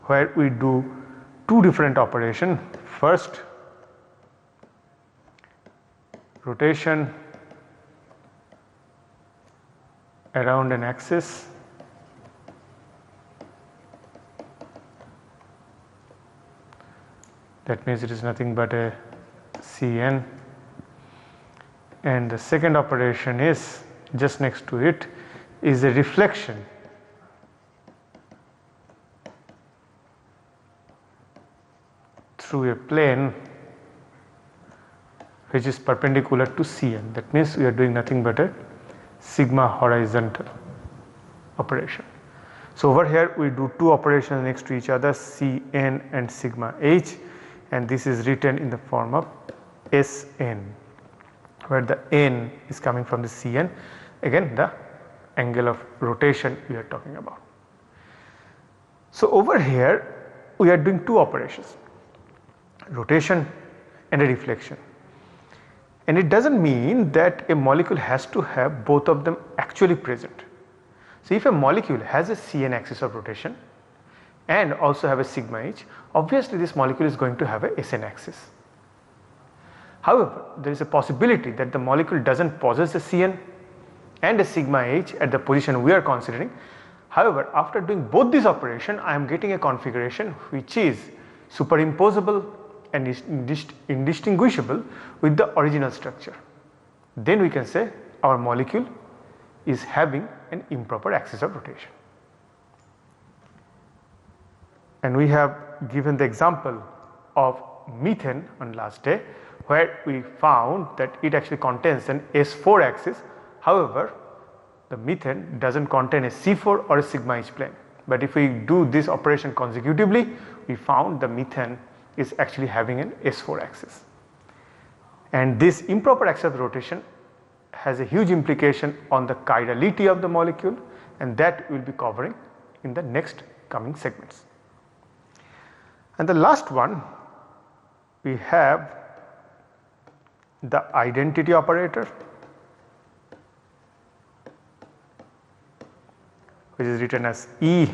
where we do two different operations. First, rotation around an axis, that means it is nothing but a Cn, and the second operation is just next to it is a reflection through a plane which is perpendicular to Cn. That means we are doing nothing but a sigma horizontal operation. So over here we do two operations next to each other, Cn and sigma h, and this is written in the form of Sn, where the n is coming from the Cn, again the angle of rotation we are talking about. So over here we are doing two operations, rotation and a reflection, and it does not mean that a molecule has to have both of them actually present. So if a molecule has a Cn axis of rotation and also have a sigma h, obviously this molecule is going to have a Sn axis. However, there is a possibility that the molecule does not possess a Cn and a sigma h at the position we are considering. However, after doing both these operations, I am getting a configuration which is superimposable and is indistinguishable with the original structure. Then we can say our molecule is having an improper axis of rotation. And we have given the example of methane on last day, where we found that it actually contains an S4 axis. However, the methane does not contain a C4 or a sigma h plane, but if we do this operation consecutively, we found the methane is actually having an S4 axis. And this improper axis of rotation has a huge implication on the chirality of the molecule, and that we will be covering in the next coming segments. And the last one, we have the identity operator, which is written as E,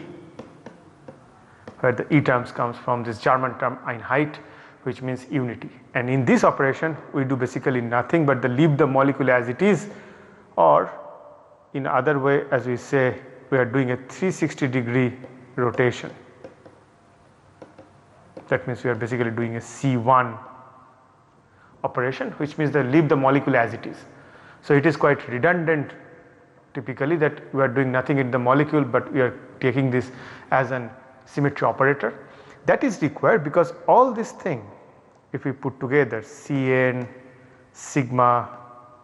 where the E terms comes from this German term Einheit, which means unity. And in this operation we do basically nothing but leave the molecule as it is, or in other way, as we say, we are doing a 360-degree rotation. That means we are basically doing a C1 operation, which means that leave the molecule as it is. So it is quite redundant typically that we are doing nothing in the molecule, but we are taking this as an symmetry operator. That is required because all this thing, if we put together Cn, sigma,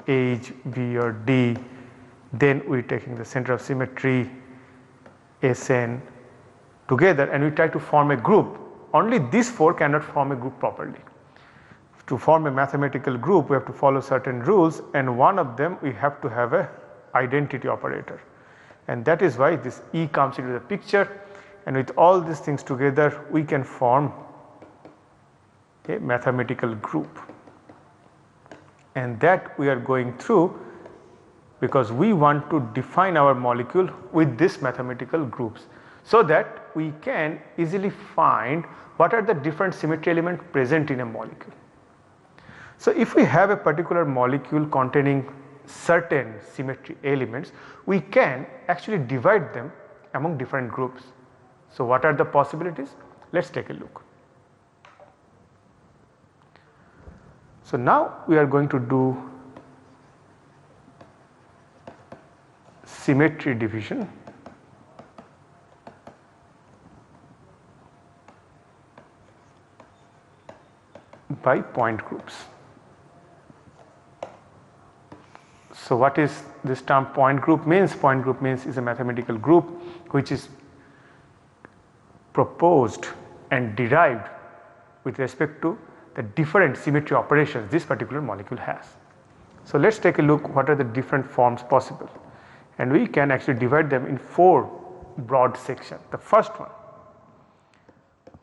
h, v or d, then we are taking the center of symmetry, Sn together, and we try to form a group. Only these four cannot form a group properly. To form a mathematical group, we have to follow certain rules, and one of them we have to have a identity operator, and that is why this E comes into the picture, and with all these things together we can form a mathematical group, and that we are going through because we want to define our molecule with these mathematical groups, so that we can easily find what are the different symmetry elements present in a molecule. So if we have a particular molecule containing certain symmetry elements, we can actually divide them among different groups. So what are the possibilities? Let us take a look. So now we are going to do symmetry division by point groups. So what is this term point group means? Point group means is a mathematical group which is proposed and derived with respect to the different symmetry operations this particular molecule has. So let us take a look what are the different forms possible, and we can actually divide them in four broad sections. The first one,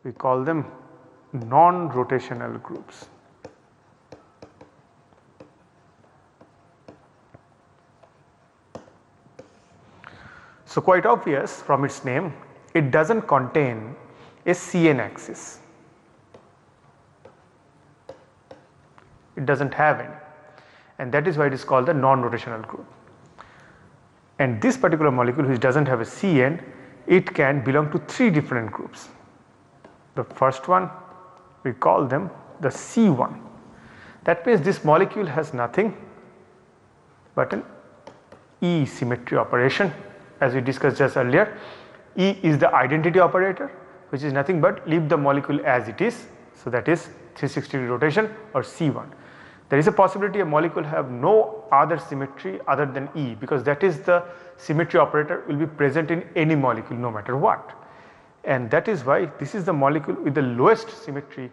we call them non-rotational groups. So quite obvious from its name, it does not contain a Cn axis. It does not have any, and that is why it is called the non-rotational group. And this particular molecule which does not have a Cn, it can belong to 3 different groups. The first one we call them the C1. That means this molecule has nothing but an E symmetry operation, as we discussed just earlier. E is the identity operator, which is nothing but leave the molecule as it is. So, that is 360-degree rotation or C1. There is a possibility a molecule have no other symmetry other than E, because that is the symmetry operator will be present in any molecule no matter what, and that is why this is the molecule with the lowest symmetry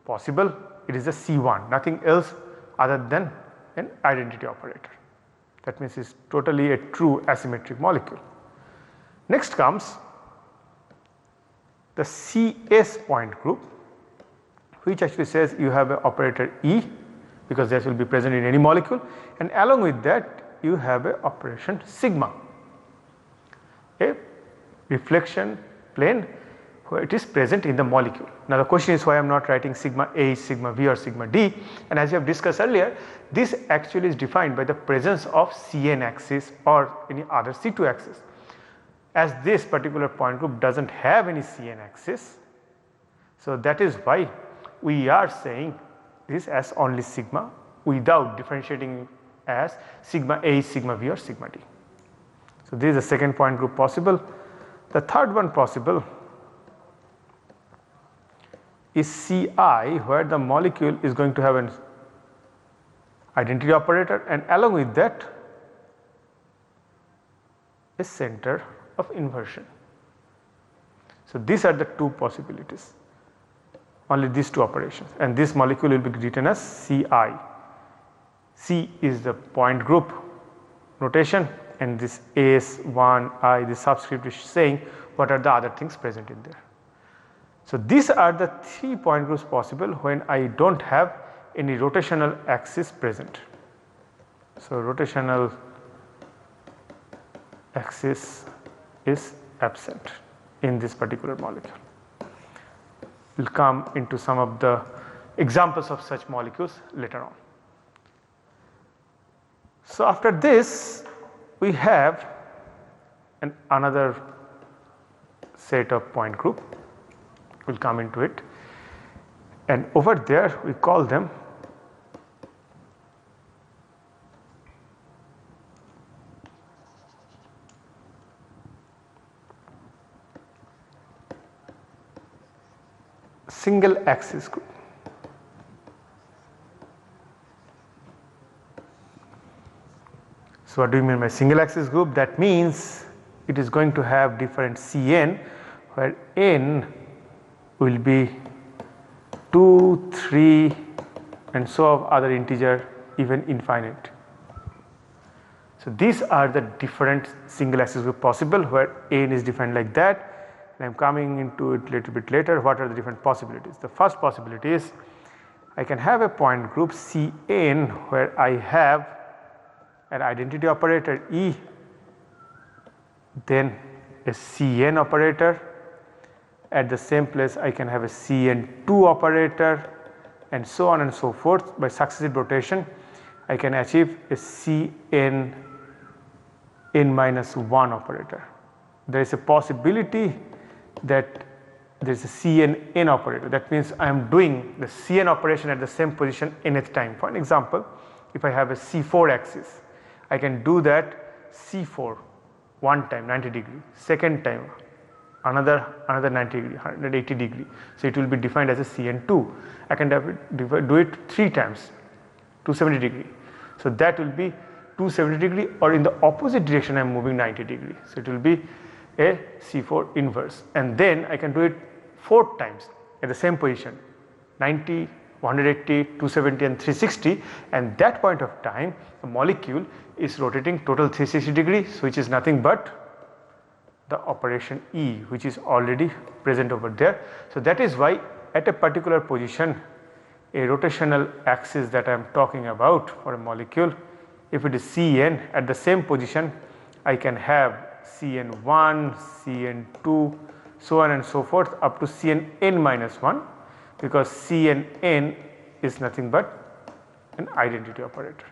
possible. It is a C1, nothing else other than an identity operator. That means it is totally a true asymmetric molecule. Next comes the CS point group, which actually says you have an operator E, because that will be present in any molecule, and along with that you have a operation sigma, a reflection plane where it is present in the molecule. Now the question is why I am not writing sigma A, sigma V or sigma D, and as we have discussed earlier, this actually is defined by the presence of Cn axis or any other C2 axis. As this particular point group does not have any Cn axis, so that is why we are saying this as only sigma without differentiating as sigma A, sigma V or sigma D. So, this is the second point group possible. The third one possible is Ci, where the molecule is going to have an identity operator and along with that a center of inversion. So, these are the 2 possibilities, only these 2 operations, and this molecule will be written as Ci. C is the point group notation, and this S1I, the subscript is saying what are the other things present in there. So, these are the 3 point groups possible when I do not have any rotational axis present. So, rotational axis is absent in this particular molecule. We will come into some of the examples of such molecules later on. So, after this we have another set of point group, we will come into it, and over there we call them single axis group. So, what do you mean by single axis group? That means it is going to have different Cn, where n will be 2, 3 and so of other integer even infinite. So, these are the different single axis group possible where n is defined like that, and I am coming into it a little bit later. What are the different possibilities? The first possibility is I can have a point group Cn where I have an identity operator E, then a Cn operator. At the same place I can have a Cn2 operator and so on and so forth. By successive rotation I can achieve a Cn n-1 operator. There is a possibility that there is a Cn operator. That means I am doing the Cn operation at the same position nth time. For an example, if I have a C4 axis, I can do that C4 one time 90 degree, second time another 90 degree, 180 degree. So, it will be defined as a Cn2. I can do it 3 times 270 degree. So, that will be 270 degree, or in the opposite direction I am moving 90 degree. So, it will be a C4 inverse, and then I can do it 4 times at the same position 90, 180, 270 and 360, and that point of time the molecule is rotating total 360 degrees, which is nothing but the operation E, which is already present over there. So, that is why at a particular position a rotational axis that I am talking about for a molecule, if it is Cn, at the same position I can have Cn1, Cn2, so on and so forth up to Cn minus 1, because Cn is nothing but an identity operator,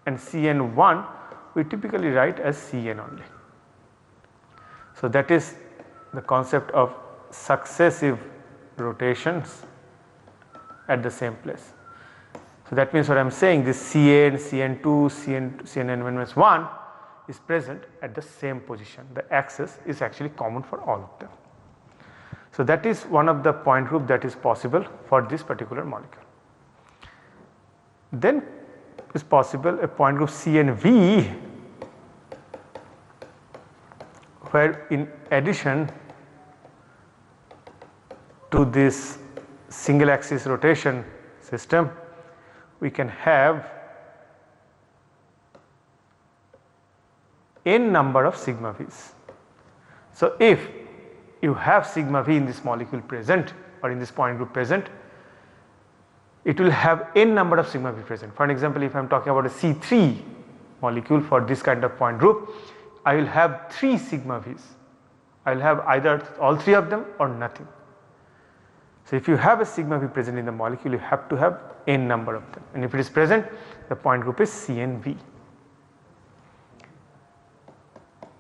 and Cn1 we typically write as Cn only. So that is the concept of successive rotations at the same place. So that means what I am saying, this Cn, Cn2, Cn minus 1 is present at the same position. The axis is actually common for all of them. So that is one of the point group that is possible for this particular molecule. Then is possible a point group CnV, where in addition to this single axis rotation system, we can have n number of sigma v's. So if you have sigma v in this molecule present or in this point group present, it will have n number of sigma v present. For an example, if I am talking about a C3 molecule for this kind of point group, I will have 3 sigma v's. I will have either all 3 of them or nothing. So if you have a sigma v present in the molecule, you have to have n number of them, and if it is present, the point group is CnV.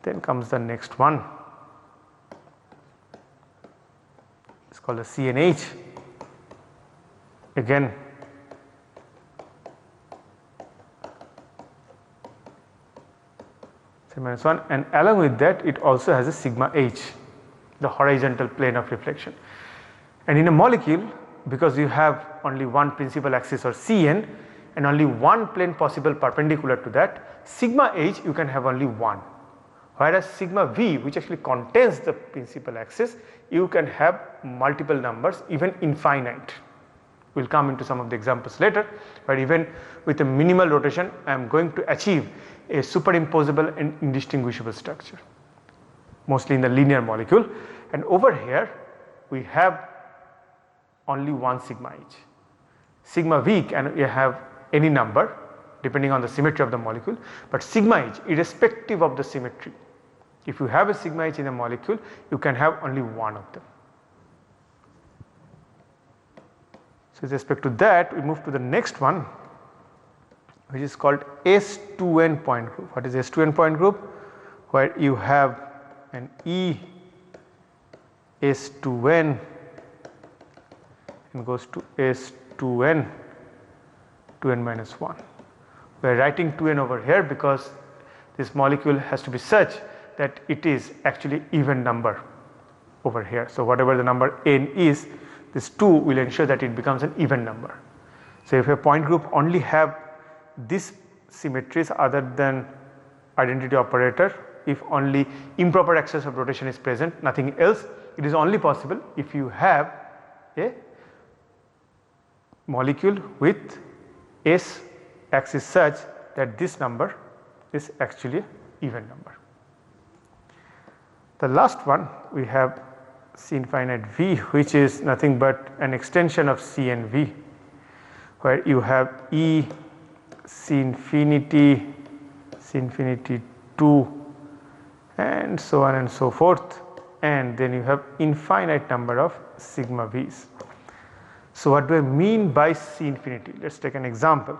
Then comes the next one, it is called a CnH. Again minus 1, and along with that it also has a sigma h, the horizontal plane of reflection. And in a molecule, because you have only one principal axis or Cn and only one plane possible perpendicular to that, sigma h you can have only one, whereas sigma v, which actually contains the principal axis, you can have multiple numbers, even infinite. We will come into some of the examples later, but even with a minimal rotation I am going to achieve a superimposable and indistinguishable structure, mostly in the linear molecule. And over here we have only one sigma h. Sigma v can have any number depending on the symmetry of the molecule, but sigma h irrespective of the symmetry, if you have a sigma h in a molecule, you can have only one of them. So with respect to that, we move to the next one, which is called S2n point group. What is S2n point group? Where you have an E S2n and goes to S2n, 2n minus 1. We are writing 2n over here because this molecule has to be such that it is actually even number over here. So whatever the number n is, this 2 will ensure that it becomes an even number. So if a point group only have these symmetries other than identity operator, if only improper axis of rotation is present, nothing else, it is only possible if you have a molecule with S axis such that this number is actually an even number. The last one we have C infinite V, which is nothing but an extension of CnV, where you have E C infinity 2 and so on and so forth, and then you have infinite number of sigma v's. So what do I mean by C infinity? Let us take an example.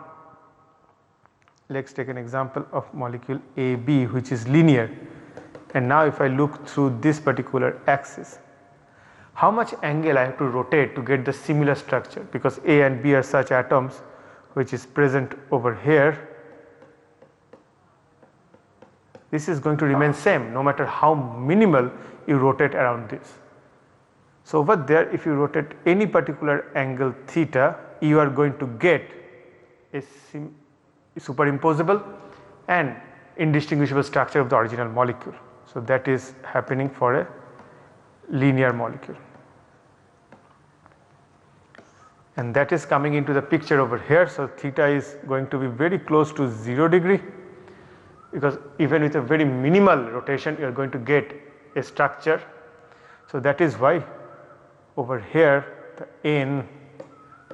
Let us take an example of molecule AB, which is linear, and now if I look through this particular axis, how much angle I have to rotate to get the similar structure, because A and B are such atoms which is present over here. This is going to remain same no matter how minimal you rotate around this. So over there, if you rotate any particular angle theta, you are going to get a superimposable and indistinguishable structure of the original molecule. So that is happening for a linear molecule, and that is coming into the picture over here. So theta is going to be very close to 0 degree, because even with a very minimal rotation you are going to get a structure. So that is why over here the n,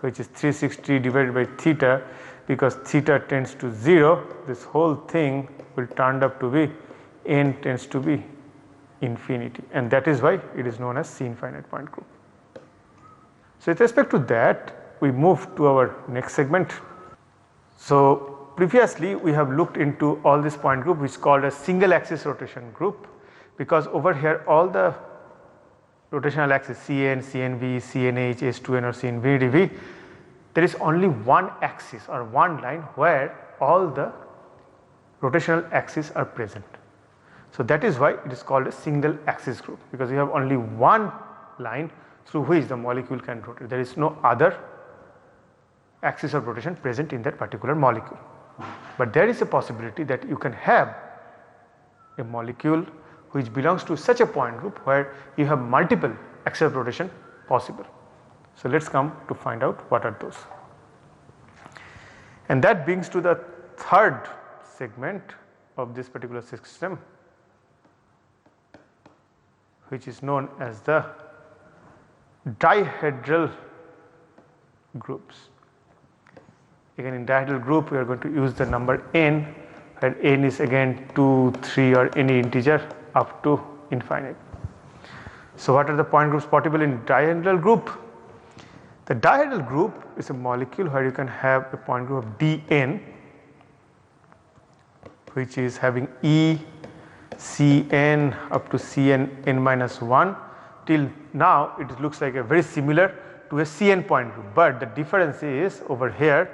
which is 360 divided by theta, because theta tends to 0, this whole thing will turn up to be n tends to be infinity, and that is why it is known as C infinite point group. So, with respect to that, we move to our next segment. So, previously we have looked into all this point group which is called a single axis rotation group, because over here all the rotational axis Cn, Cnv, Cnh, S2n or C infinity V, there is only one axis or one line where all the rotational axes are present. So, that is why it is called a single axis group, because you have only one line through which the molecule can rotate. There is no other axis of rotation present in that particular molecule. But there is a possibility that you can have a molecule which belongs to such a point group where you have multiple axes of rotation possible. So, let us come to find out what are those. And that brings to the third segment of this particular system, which is known as the dihedral groups. Again, in dihedral group we are going to use the number n, where n is again 2, 3 or any integer up to infinite. So, what are the point groups possible in dihedral group? The dihedral group is a molecule where you can have a point group of Dn, which is having E, Cn up to Cn n minus 1. Till now it looks like a very similar to a Cn point group, but the difference is over here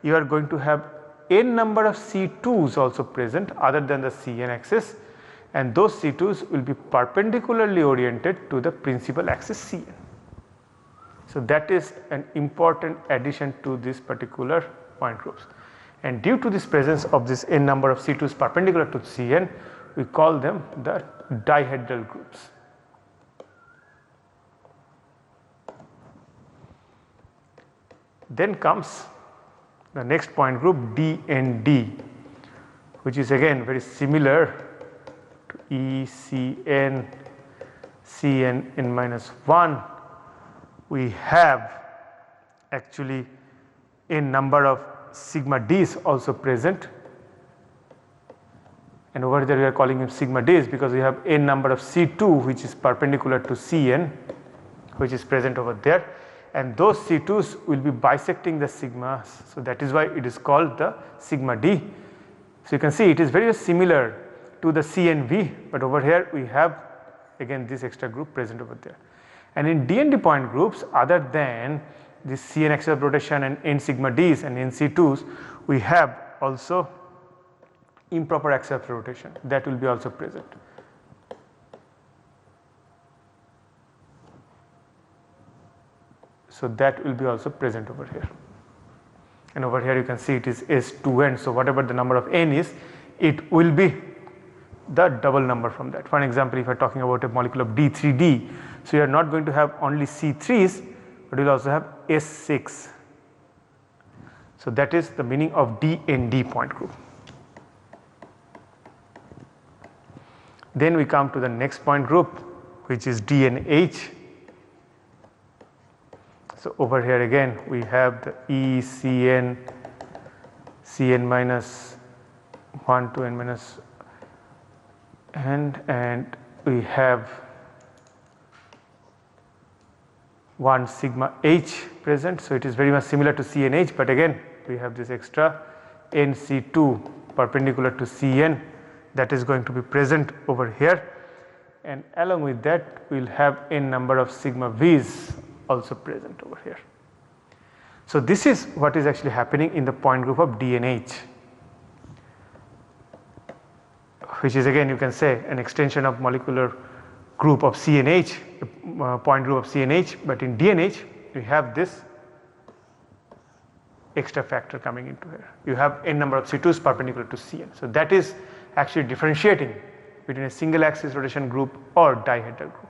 you are going to have n number of C2s also present other than the Cn axis, and those C2s will be perpendicularly oriented to the principal axis Cn. So, that is an important addition to this particular point groups, and due to this presence of this n number of C2s perpendicular to Cn, we call them the dihedral groups. Then comes the next point group DND, which is again very similar to ECN, Cn n minus 1. We have actually a number of sigma d's also present, and over there we are calling him sigma d's because we have n number of C2 which is perpendicular to Cn, which is present over there, and those C2s will be bisecting the sigmas. So, that is why it is called the sigma d. So, you can see it is very similar to the CNV, but over here we have again this extra group present over there. And in DND point groups, other than this Cn axis of rotation and n sigma d's and n C2s, we have also improper axis of rotation that will be also present. So, that will be also present over here, and over here you can see it is S2n. So, whatever the number of n is, it will be the double number from that. For an example, if I am talking about a molecule of D3D, so you are not going to have only C3s, but you will also have S6. So, that is the meaning of DND point group. Then we come to the next point group, which is DNH. So, over here again we have the E, Cn, Cn minus 1 to n minus n, and we have one sigma h present. So, it is very much similar to CNH, but again we have this extra NC2 perpendicular to Cn that is going to be present over here, and along with that we will have n number of sigma v's also present over here. So, this is what is actually happening in the point group of DNH, which is again you can say an extension of molecular group of CNH, point group of CNH, but in DNH we have this extra factor coming into here. You have n number of C2s perpendicular to Cn. So, that is actually differentiating between a single axis rotation group or dihedral group.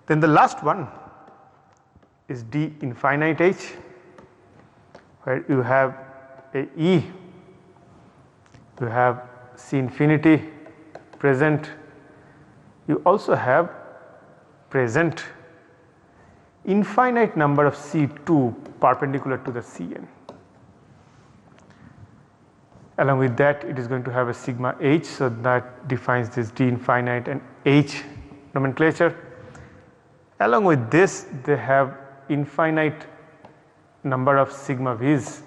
Then the last one is D infinite H, where you have a E, you have C infinity present, you also have present infinite number of C2 perpendicular to the Cn. Along with that, it is going to have a sigma h, so that defines this d infinite and h nomenclature. Along with this, they have infinite number of sigma v's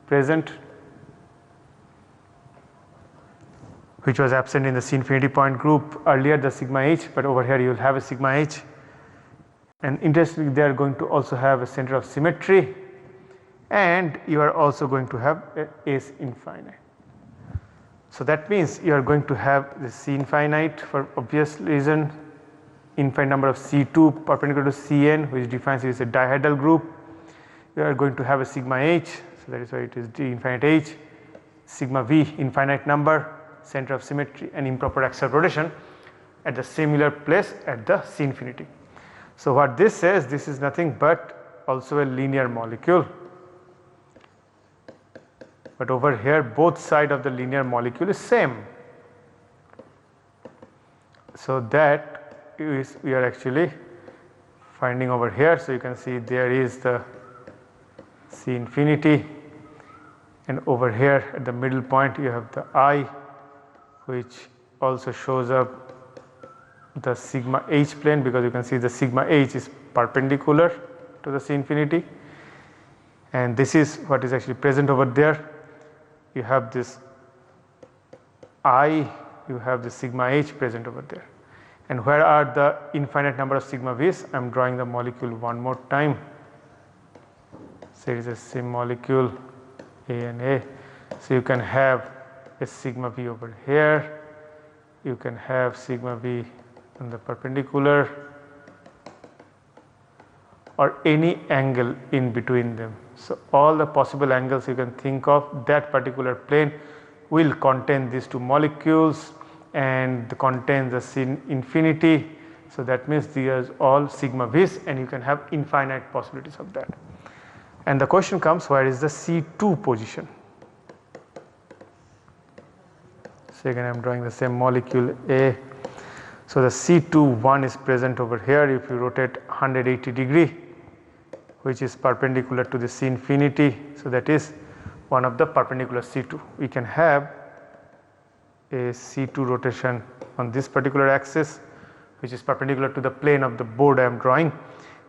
present, which was absent in the C infinity point group earlier, the sigma h, but over here you will have a sigma h. And interestingly, they are going to also have a center of symmetry, and you are also going to have a S infinite. So that means you are going to have the C infinite for obvious reason, infinite number of C2 perpendicular to Cn, which defines it as a dihedral group. You are going to have a sigma h, so that is why it is d infinite h, sigma v infinite number, center of symmetry and improper axial rotation at the similar place at the C infinity. So what this says, this is nothing but also a linear molecule, but over here both sides of the linear molecule is same. So that is we are actually finding over here. So you can see there is the C infinity, and over here at the middle point you have the I, which also shows up the sigma h plane, because you can see the sigma h is perpendicular to the C infinity, and this is what is actually present over there. You have this I, you have the sigma h present over there. And where are the infinite number of sigma v's? I am drawing the molecule one more time. So it is the same molecule A and A. So you can have a sigma v over here, you can have sigma v on the perpendicular, or any angle in between them. So all the possible angles you can think of, that particular plane will contain these two molecules and contain the C infinity. So that means these are all sigma v's, and you can have infinite possibilities of that. And the question comes, where is the C2 position? So again I am drawing the same molecule A. So the C2 one is present over here. If you rotate 180 degree, which is perpendicular to the C infinity, so that is one of the perpendicular C2. We can have a C2 rotation on this particular axis, which is perpendicular to the plane of the board I am drawing,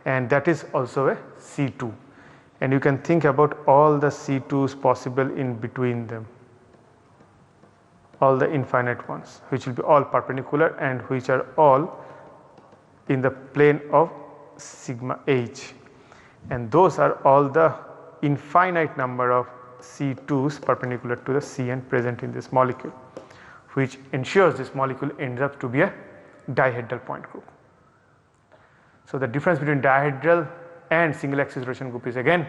and that is also a C2. And you can think about all the C2s possible in between them, all the infinite ones, which will be all perpendicular and which are all in the plane of sigma h, and those are all the infinite number of C2s perpendicular to the Cn present in this molecule, which ensures this molecule ends up to be a dihedral point group. So the difference between dihedral and single axis rotation group is again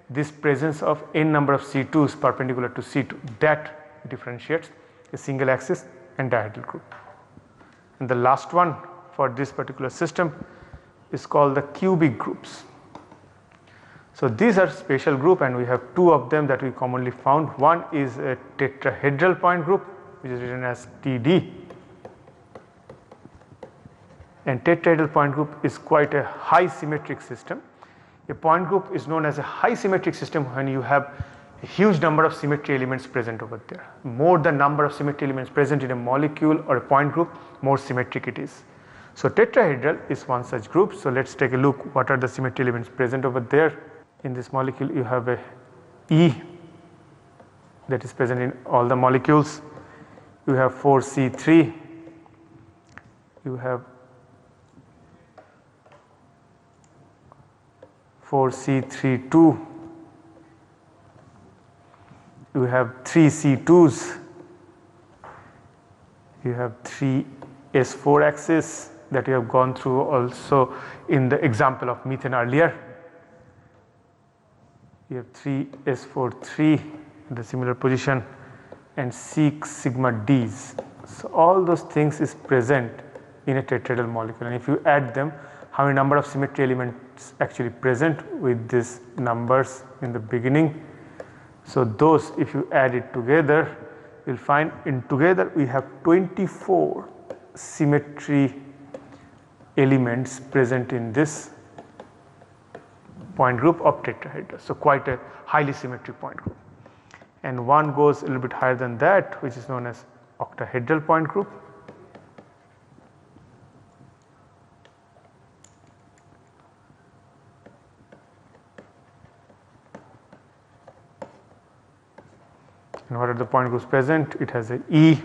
this presence of n number of C2s perpendicular to C2, that differentiates a single axis and dihedral group. And the last one for this particular system is called the cubic groups. So these are special group, and we have two of them that we commonly found. One is a tetrahedral point group, which is written as TD, and tetrahedral point group is quite a high symmetric system. A point group is known as a high symmetric system when you have a huge number of symmetry elements present over there. More the number of symmetry elements present in a molecule or a point group, more symmetric it is. So tetrahedral is one such group. So let us take a look what are the symmetry elements present over there. In this molecule you have a E that is present in all the molecules. You have 4C3, you have 4C32, you have 3C2s, you have 3S4 axis that you have gone through also in the example of methane earlier. You have 3S43 in the similar position, and 6 sigma Ds. So all those things is present in a tetrahedral molecule, and if you add them, how many number of symmetry elements actually present with these numbers in the beginning. So those, if you add it together, you will find in together we have 24 symmetry elements present in this point group of tetrahedra. So quite a highly symmetric point group. and one goes a little bit higher than that, which is known as octahedral point group. And what are the point groups present? It has a E,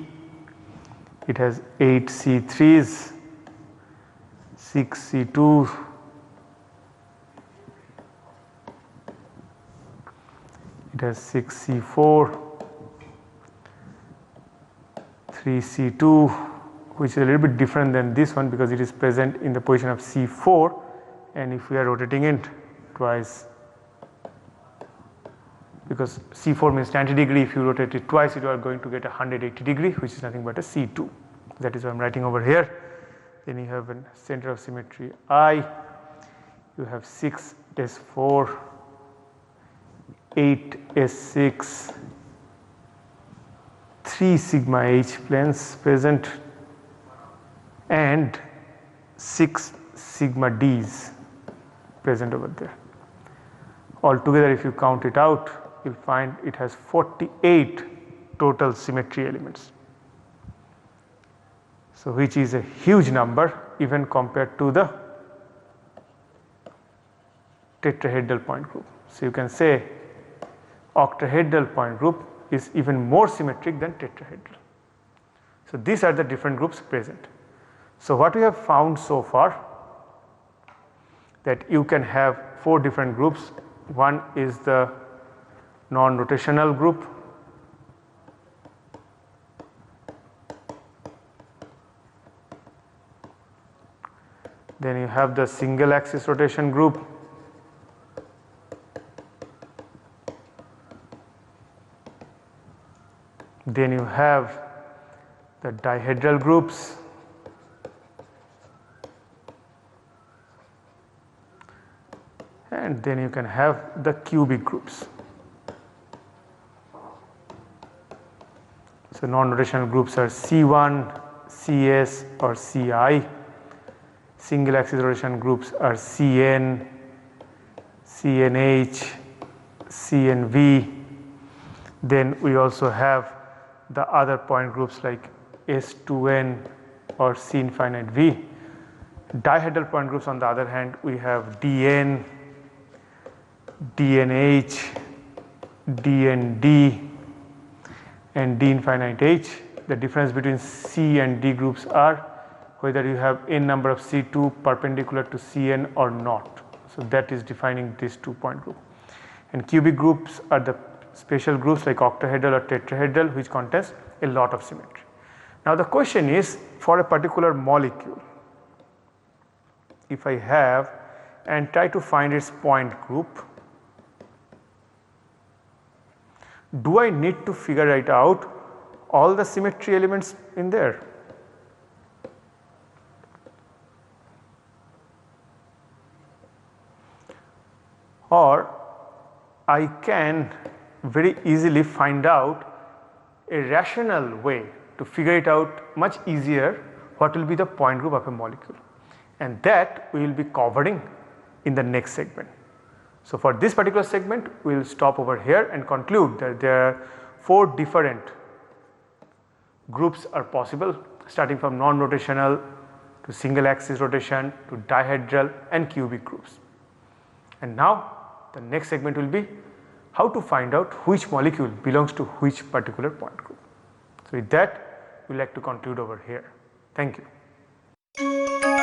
it has 8 C3s, 6 C2s, it has 6 C4, 3 C2, which is a little bit different than this one because it is present in the position of C4, and if we are rotating it twice, because C4 means 90 degree, if you rotate it twice you are going to get a 180 degree, which is nothing but a C2. That is what I am writing over here. Then you have a center of symmetry I, you have 6 S4, 8 S6, 3 sigma H planes present and 6 sigma Ds present over there. Altogether if you count it out, you will find it has 48 total symmetry elements. So which is a huge number even compared to the tetrahedral point group. So you can say octahedral point group is even more symmetric than tetrahedral. So these are the different groups present. So what we have found so far, that you can have 4 different groups. One is the non-rotational group, then you have the single axis rotation group, then you have the dihedral groups, and then you can have the cubic groups. So non-rotational groups are C1, CS or CI, single axis rotation groups are CN, CNH, CNV, then we also have the other point groups like S2N or C infinite V. Dihedral point groups on the other hand, we have DN, DNH, DND and D infinite H. The difference between C and D groups are whether you have n number of C2 perpendicular to Cn or not. So that is defining these 2 point group. And cubic groups are the special groups like octahedral or tetrahedral which contains a lot of symmetry. Now the question is, for a particular molecule, if I have and try to find its point group, do I need to figure it out all the symmetry elements in there? Or I can very easily find out a rational way to figure it out much easier what will be the point group of a molecule, and that we will be covering in the next segment. So for this particular segment we will stop over here and conclude that there are 4 different groups are possible, starting from non-rotational to single axis rotation to dihedral and cubic groups. And now the next segment will be how to find out which molecule belongs to which particular point group. So with that we would like to conclude over here. Thank you.